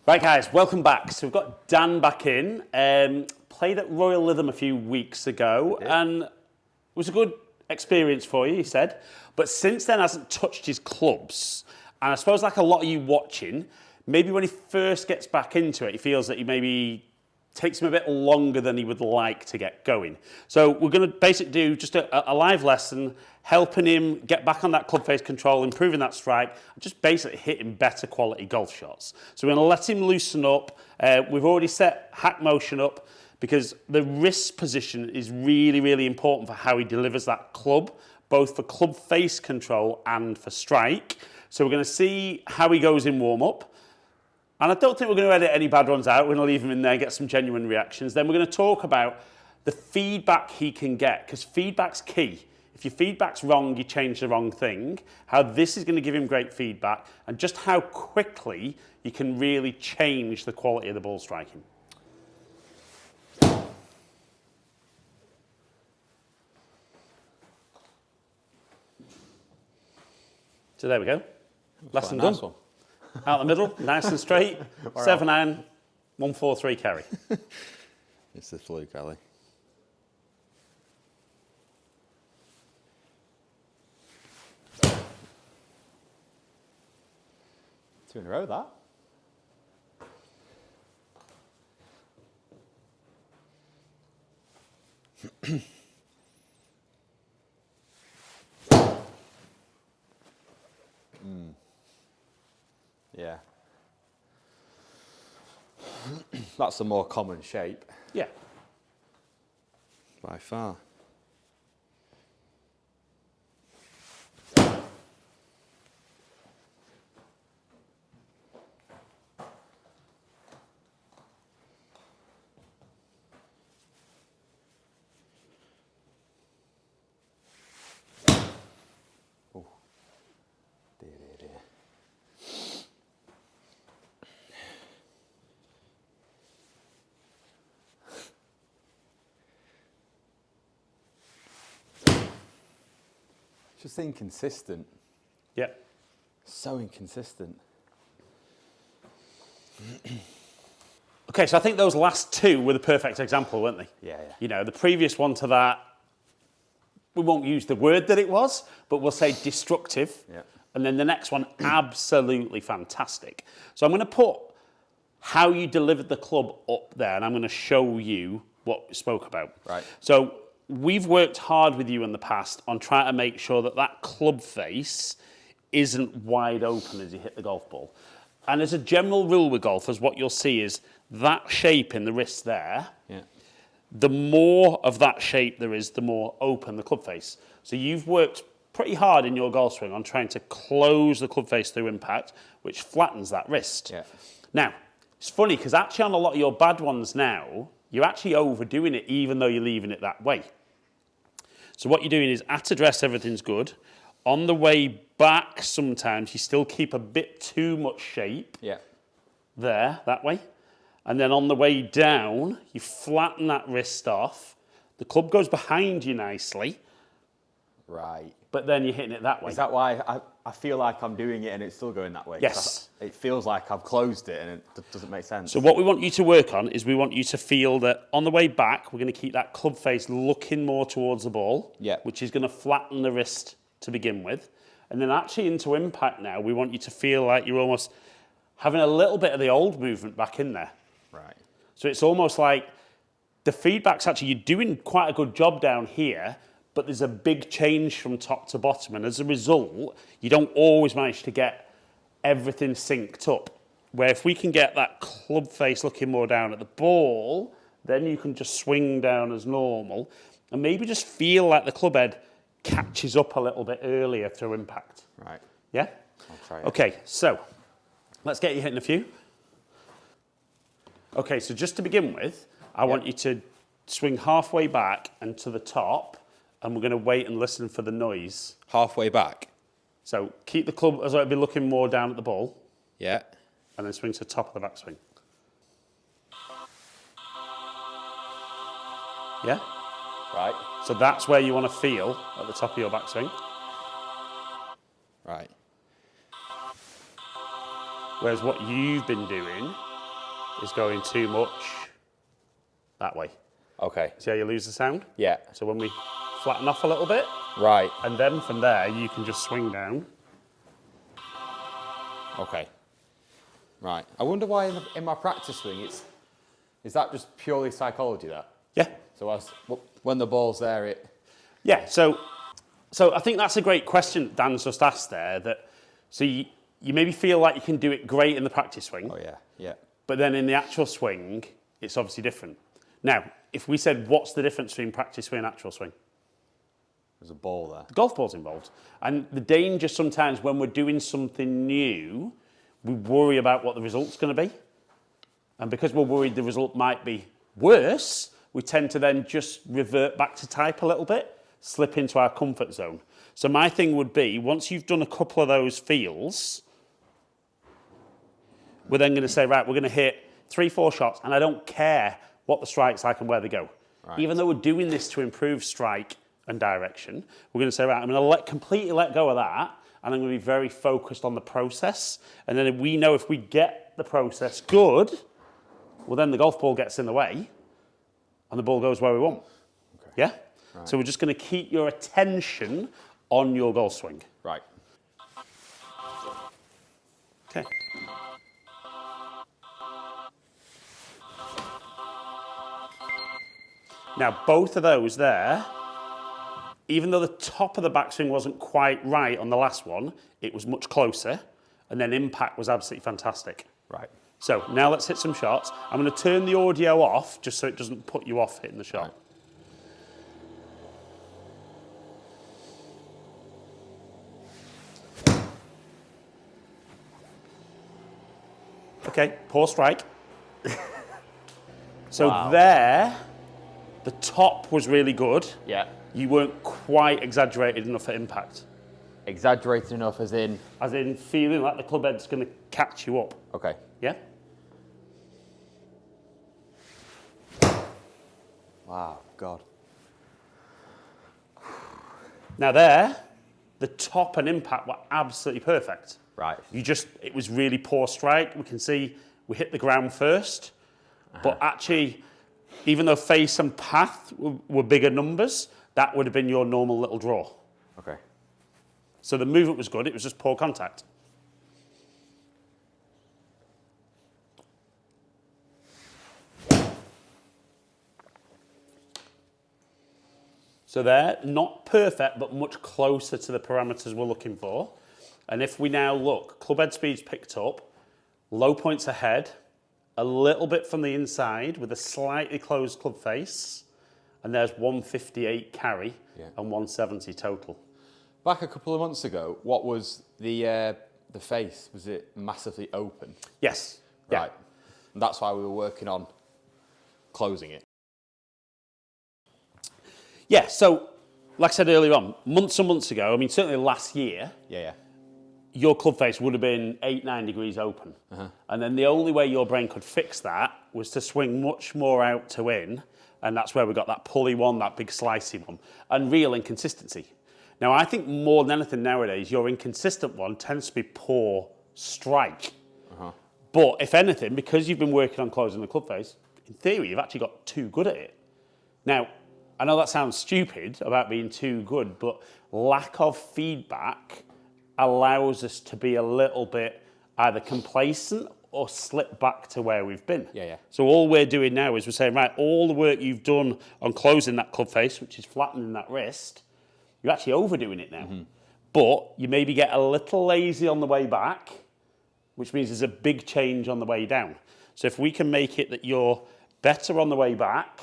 Right guys, welcome back. So we've got Dan back in, played at Royal Lytham a few weeks ago and it was a good experience for you, he said, but since then hasn't touched his clubs. And I suppose like a lot of you watching, maybe when he first gets back into it, he feels that he maybe takes him a bit longer than he would like to get going. So we're going to basically do just a live lesson, helping him get back on that club face control, improving that strike, and just basically hitting better quality golf shots. So we're going to let him loosen up. We've already set hack motion up because the wrist position is really, really important for how he delivers that club, both for club face control and for strike. So we're going to see how he goes in warm-up. And I don't think we're going to edit any bad ones out. We're going to leave him in there, get some genuine reactions. Then we're going to talk about the feedback he can get, because feedback's key. If your feedback's wrong, you change the wrong thing. How this is going to give him great feedback, and just how quickly you can really change the quality of the ball striking. So there we go. Lesson done. Nice. Out the middle, nice and straight, 7-iron, 1-4-3 carry. It's the fluke, Ali. Two in a row, that. Yeah. That's a more common shape. Yeah. By far. Oh. Dear. Just inconsistent. Yeah. So inconsistent. Okay, so I think those last two were the perfect example, weren't they? Yeah. You know, the previous one to that, we won't use the word that it was, but we'll say destructive. Yeah. And then the next one, absolutely fantastic. So I'm going to put how you delivered the club up there, and I'm going to show you what we spoke about. Right. So we've worked hard with you in the past on trying to make sure that that club face isn't wide open as you hit the golf ball. And as a general rule with golfers, what you'll see is that shape in the wrist there, the more of that shape there is, the more open the club face. So you've worked pretty hard in your golf swing on trying to close the club face through impact, which flattens that wrist. Yeah. Now, it's funny because actually on a lot of your bad ones now, you're actually overdoing it even though you're leaving it that way. So what you're doing is at address, everything's good. On the way back, sometimes you still keep a bit too much shape there, that way. And then on the way down, you flatten that wrist off. The club goes behind you nicely. Right. But then you're hitting it that way. Is that why I feel like I'm doing it and it's still going that way? Yes. It feels like I've closed it and it doesn't make sense. So what we want you to work on is we want you to feel that on the way back, we're going to keep that club face looking more towards the ball, which is going to flatten the wrist to begin with. And then actually into impact now, we want you to feel like you're almost having a little bit of the old movement back in there. Right. So it's almost like the feedback's actually, you're doing quite a good job down here, but there's a big change from top to bottom. And as a result, you don't always manage to get everything synced up. Where if we can get that club face looking more down at the ball, then you can just swing down as normal and maybe just feel like the club head catches up a little bit earlier through impact. Right. Yeah? I'll try it. Okay, so let's get you hitting a few. Okay, so just to begin with, I want you to swing halfway back and to the top, and we're going to wait and listen for the noise. Halfway back? So keep the club as though it'd be looking more down at the ball. Yeah. And then swing to the top of the backswing. Yeah? Right. So that's where you want to feel at the top of your backswing. Right. Whereas what you've been doing is going too much that way. Okay. See how you lose the sound? Yeah. So when we flatten off a little bit, Right. and then from there you can just swing down. Okay. Right. I wonder why in my practice swing is that just purely psychology that? Yeah. So when the ball's there, Yeah, so I think that's a great question Dan's just asked there. So you maybe feel like you can do it great in the practice swing, Oh yeah, yeah. but then in the actual swing, it's obviously different. Now, if we said, what's the difference between practice swing and actual swing? There's a ball there. The golf ball's involved. And the danger sometimes when we're doing something new, we worry about what the result's going to be. And because we're worried the result might be worse, we tend to then just revert back to type a little bit, slip into our comfort zone. So my thing would be, once you've done a couple of those feels, we're then going to say, right, we're going to hit 3-4 shots, and I don't care what the strike's like and where they go. Right. Even though we're doing this to improve strike and direction, we're going to say, right, I'm going to completely let go of that, and I'm going to be very focused on the process. And then we know if we get the process good, well, then the golf ball gets in the way, and the ball goes where we want. Okay. Yeah? Right. So we're just going to keep your attention on your golf swing. Right. Okay. Now, both of those there, even though the top of the backswing wasn't quite right on the last one, it was much closer, and then impact was absolutely fantastic. Right. So now let's hit some shots. I'm going to turn the audio off just so it doesn't put you off hitting the shot. Right. Okay, poor strike. So Wow. there, the top was really good. Yeah. You weren't quite exaggerated enough for impact. Exaggerated enough as in. As in feeling like the club head's going to catch you up. Okay. Yeah? Wow. God. Now there, the top and impact were absolutely perfect. Right. It was really poor strike. We can see we hit the ground first, but actually, even though face and path were bigger numbers, that would have been your normal little draw. Okay. So the movement was good, it was just poor contact. So there, not perfect, but much closer to the parameters we're looking for. And if we now look, club head speed's picked up, low points ahead, a little bit from the inside with a slightly closed club face, and there's 158 carry and 170 total. Back a couple of months ago, what was the face? Was it massively open? Yes. Yeah. Right. And that's why we were working on closing it. Yeah, so like I said earlier on, months and months ago, I mean, certainly last year, Yeah. your club face would have been 8-9 degrees open. And then the only way your brain could fix that was to swing much more out to in, and that's where we got that pulley one, that big slicey one, and real inconsistency. Now, I think more than anything nowadays, your inconsistent one tends to be poor strike. But if anything, because you've been working on closing the club face, in theory, you've actually got too good at it. Now, I know that sounds stupid about being too good, but lack of feedback allows us to be a little bit either complacent or slip back to where we've been. Yeah. So all we're doing now is we're saying, right, all the work you've done on closing that club face, which is flattening that wrist, you're actually overdoing it now. But you maybe get a little lazy on the way back, which means there's a big change on the way down. So if we can make it that you're better on the way back,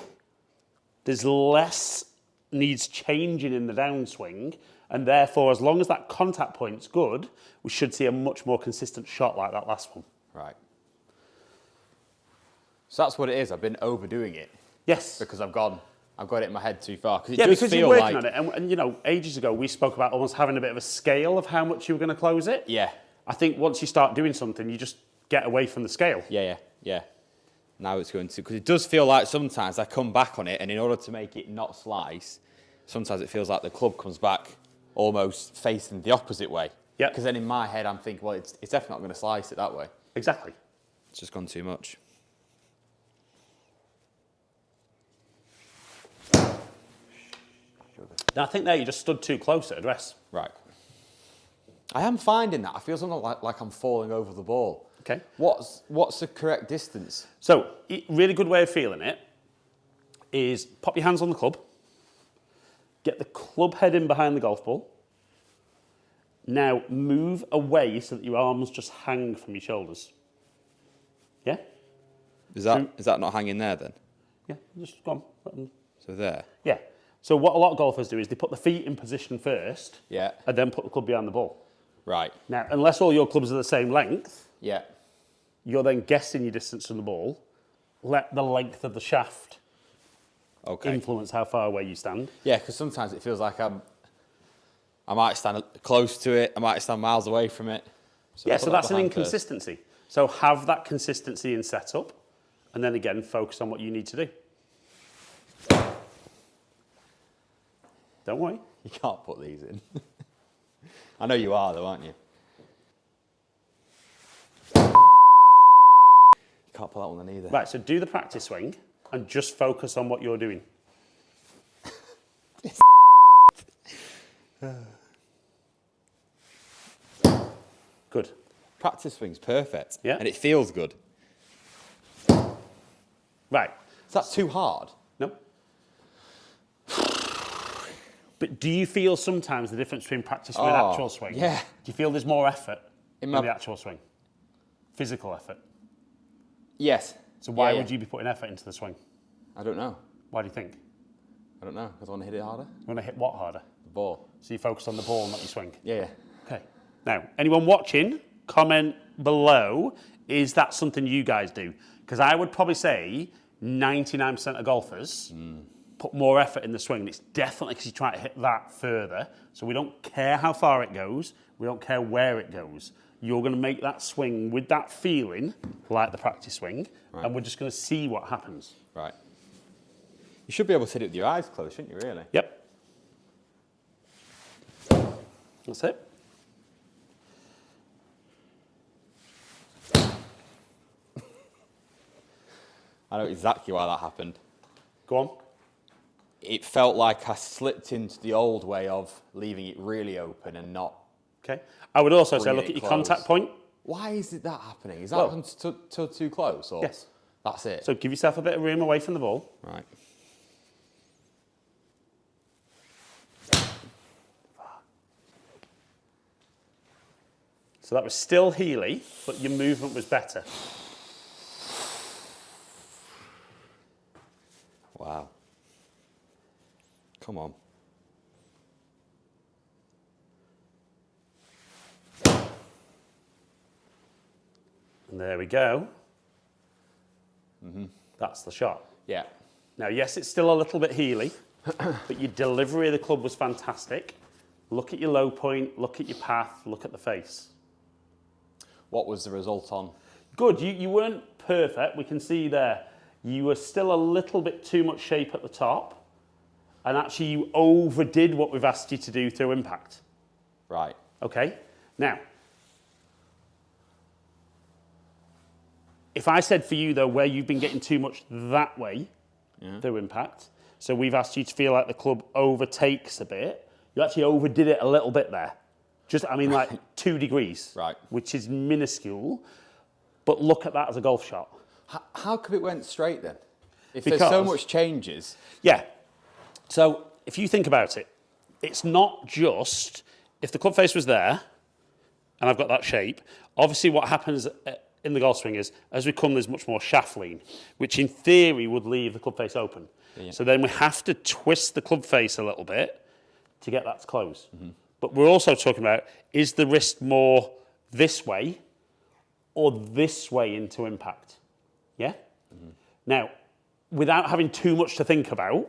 there's less needs changing in the downswing, and therefore, as long as that contact point's good, we should see a much more consistent shot like that last one. Right. So that's what it is. I've been overdoing it Yes. because I've got it in my head too far. It Yeah, does because feel you're working like, on it. And, you know, ages ago, we spoke about almost having a bit of a scale of how much you were going to close it. Yeah. I think once you start doing something, you just get away from the scale. Yeah. Now it's going to, because it does feel like sometimes I come back on it, and in order to make it not slice, sometimes it feels like the club comes back almost facing the opposite way. Yeah. Because then in my head I'm thinking, well, it's definitely not going to slice it that way. Exactly. It's just gone too much. I think there you just stood too close at address. Right. I am finding that. I feel something like I'm falling over the ball. Okay. What's the correct distance? So, really good way of feeling it is pop your hands on the club, get the club head in behind the golf ball. Now move away so that your arms just hang from your shoulders. Yeah? Is that not hanging there then? Yeah, just go on. So there. Yeah. So what a lot of golfers do is they put the feet in position first, Yeah. and then put the club behind the ball. Right. Now, unless all your clubs are the same length, Yeah. you're then guessing your distance from the ball. Let the length of the shaft Okay. influence how far away you stand. Yeah, because sometimes it feels like I might stand close to it. I might stand miles away from it. So put that that's an behind first. inconsistency. So have that consistency in setup, and then again, focus on what you need to do. Don't worry. You can't put these in. I know you are, though, aren't you? You can't put that one in either. Right, so do the practice swing and just focus on what you're doing. Good. Practice swing's perfect. Yeah. And it feels good. Right. Is that too hard? No. But do you feel sometimes the difference between practice swing and Oh, actual swing? yeah. Do you feel there's more effort in my- the actual swing? Physical effort. Yes. So why Yeah, would yeah. you be putting effort into the swing? I don't know. Why do you think? I don't know, because I want to hit it harder. You want to hit what harder? The ball. So you focus on the ball, not your swing. Yeah, yeah. Okay. Now, anyone watching, comment below, is that something you guys do? Because I would probably say 99% of golfers put more effort in the swing. It's definitely because you try to hit that further. So we don't care how far it goes. We don't care where it goes. You're going to make that swing with that feeling, like the practice swing, Right. and we're just going to see what happens. Right. You should be able to hit it with your eyes closed, shouldn't you, really? Yep. That's it. I know exactly why that happened. Go on. It felt like I slipped into the old way of leaving it really open and not... Okay. I would also say, Bring look it at your close. contact point. Why is it that happening? Is that Well- too close? Or Yes. That's it? So give yourself a bit of room away from the ball. Right. So that was still Healy, but your movement was better. Wow. Come on. And there we go. That's the shot. Yeah. Now, yes, it's still a little bit Healy, but your delivery of the club was fantastic. Look at your low point, look at your path, look at the face. What was the result on? Good, you weren't perfect, we can see there. You were still a little bit too much shape at the top, and actually you overdid what we've asked you to do through impact. Right. Okay, now, if I said for you though, where you've been getting too much that way through impact, so we've asked you to feel like the club overtakes a bit, you actually overdid it a little bit there. Just, I mean, like 2 degrees, Right. which is minuscule, but look at that as a golf shot. How come it went straight then? If there's so Because- much changes. Yeah. So if you think about it, it's not just, if the club face was there, and I've got that shape, obviously what happens in the golf swing is, as we come, there's much more shaft lean, which in theory would leave the club face open. Yeah. So then we have to twist the club face a little bit to get that to close. But we're also talking about, is the wrist more this way or this way into impact? Yeah? Now, without having too much to think about,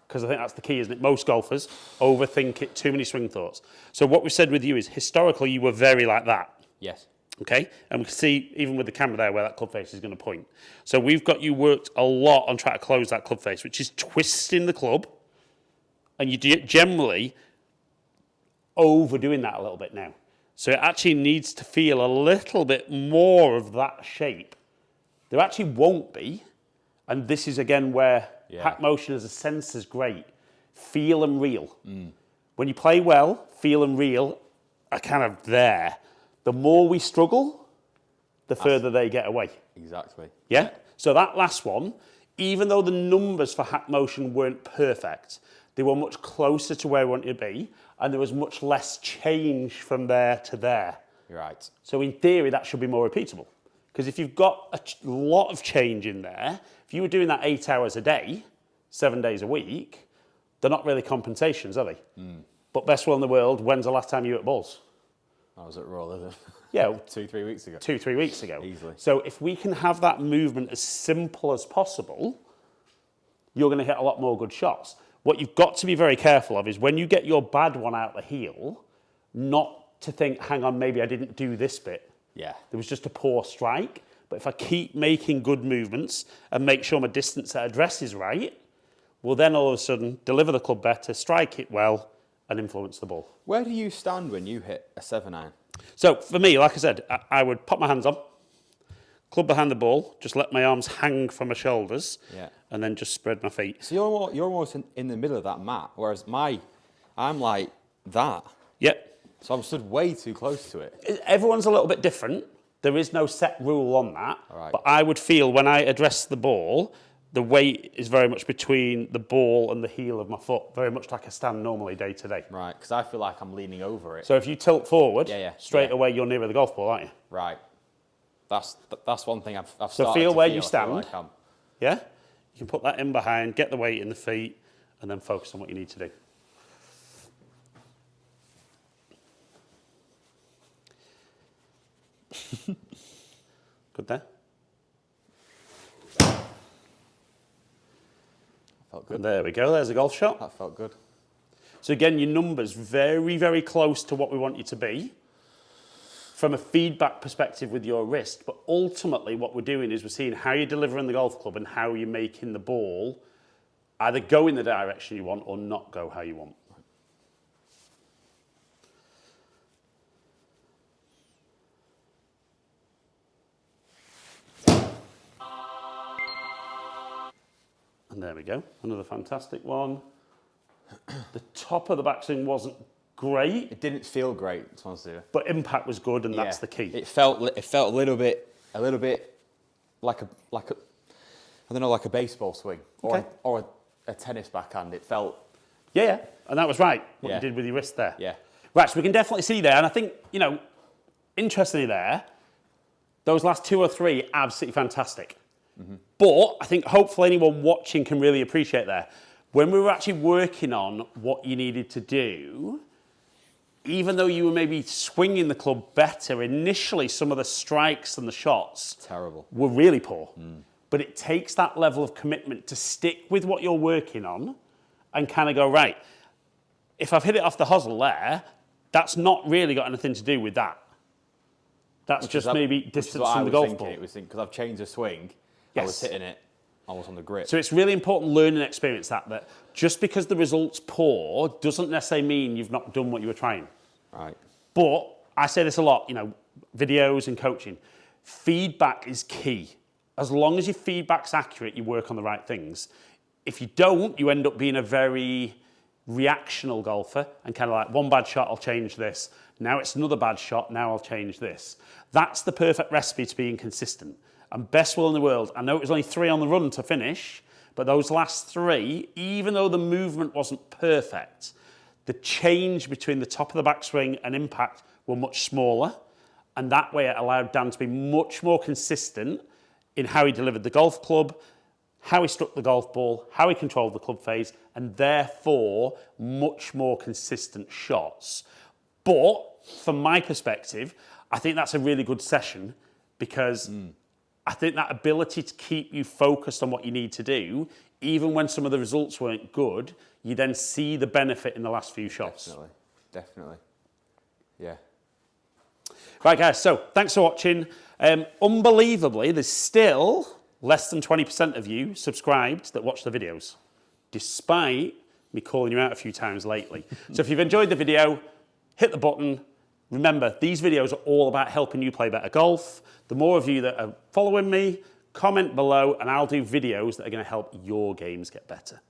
because I think that's the key, isn't it? Most golfers overthink it, too many swing thoughts. So what we've said with you is, historically, you were very like that. Yes. Okay, and we can see even with the camera there where that club face is going to point. So we've got you worked a lot on trying to close that club face, which is twisting the club, and you generally overdoing that a little bit now. So it actually needs to feel a little bit more of that shape. There actually won't be, and this is again where hack motion as a sense is great. feel and real. When you play well, feel and real are kind of there. The more we struggle, the further they get away. Exactly. Yeah? So that last one, even though the numbers for hack motion weren't perfect, they were much closer to where we wanted to be, and there was much less change from there to there. You're right. So in theory, that should be more repeatable. Because if you've got a lot of change in there, if you were doing that 8 hours a day, 7 days a week, they're not really compensations, are they? But best will in the world, when's the last time you were at balls? I was at Royal Lytham. Yeah. 2-3 weeks ago. 2-3 weeks ago. Easily. So if we can have that movement as simple as possible, you're going to hit a lot more good shots. What you've got to be very careful of is when you get your bad one out the heel, not to think, hang on, maybe I didn't do this bit. Yeah. There was just a poor strike. But if I keep making good movements and make sure my distance at address is right, we'll then all of a sudden deliver the club better, strike it well, and influence the ball. Where do you stand when you hit a 7-iron? So for me, like I said, I would pop my hands on, club behind the ball, just let my arms hang from my shoulders, and then just spread my feet. So you're almost in the middle of that mat, whereas I'm like that. Yep. So I'm stood way too close to it. Everyone's a little bit different. There is no set rule on that. Right. But I would feel when I address the ball, the weight is very much between the ball and the heel of my foot, very much like I stand normally day to day. Right, because I feel like I'm leaning over it. So if you tilt forward, straight Yeah. away you're nearer the golf ball, aren't you? Right. That's one thing I've started So feel to where feel. you I feel stand. like I'm- Yeah? You can put that in behind, get the weight in the feet, and then focus on what you need to do. Good there? Felt good. And there we go, there's a golf shot. That felt good. So again, your numbers very, very close to what we want you to be from a feedback perspective with your wrist. But ultimately what we're doing is we're seeing how you're delivering the golf club and how you're making the ball either go in the direction you want or not go how you want. And there we go, another fantastic one. The top of the backswing wasn't great, It didn't feel great, to be honest with you. but impact was good, and that's Yeah. the key. It felt a little bit like a I don't know, like a baseball swing Okay. or a tennis backhand. It felt Yeah, and that was right, what Yeah. you did with your wrist there. yeah. Right, so we can definitely see there, and I think, interestingly there, those last 2 or 3, absolutely fantastic. But I think hopefully anyone watching can really appreciate there. When we were actually working on what you needed to do, even though you were maybe swinging the club better, initially some of the strikes and the shots Terrible. were really poor. But it takes that level of commitment to stick with what you're working on and kind of go, right, if I've hit it off the hosel there, that's not really got anything to do with that. That's just maybe distance from the golf ball. It was because I've changed the swing. I was Yes. hitting it. I was on the grip. So it's really important learning experience that just because the result's poor doesn't necessarily mean you've not done what you were trying. Right. But I say this a lot, videos and coaching. Feedback is key. As long as your feedback's accurate, you work on the right things. If you don't, you end up being a very reactional golfer and kind of like, one bad shot, I'll change this. Now it's another bad shot, now I'll change this. That's the perfect recipe to being consistent. And best will in the world, I know it was only 3 on the run to finish, but those last 3, even though the movement wasn't perfect, the change between the top of the backswing and impact were much smaller. And that way it allowed Dan to be much more consistent in how he delivered the golf club, how he struck the golf ball, how he controlled the club face, and therefore much more consistent shots. But from my perspective, I think that's a really good session because I think that ability to keep you focused on what you need to do, even when some of the results weren't good, you then see the benefit in the last few shots. Definitely. Yeah. Right, guys, so thanks for watching. Unbelievably, there's still less than 20% of you subscribed that watch the videos, despite me calling you out a few times lately. So if you've enjoyed the video, hit the button. Remember, these videos are all about helping you play better golf. The more of you that are following me, comment below, and I'll do videos that are going to help your games get better.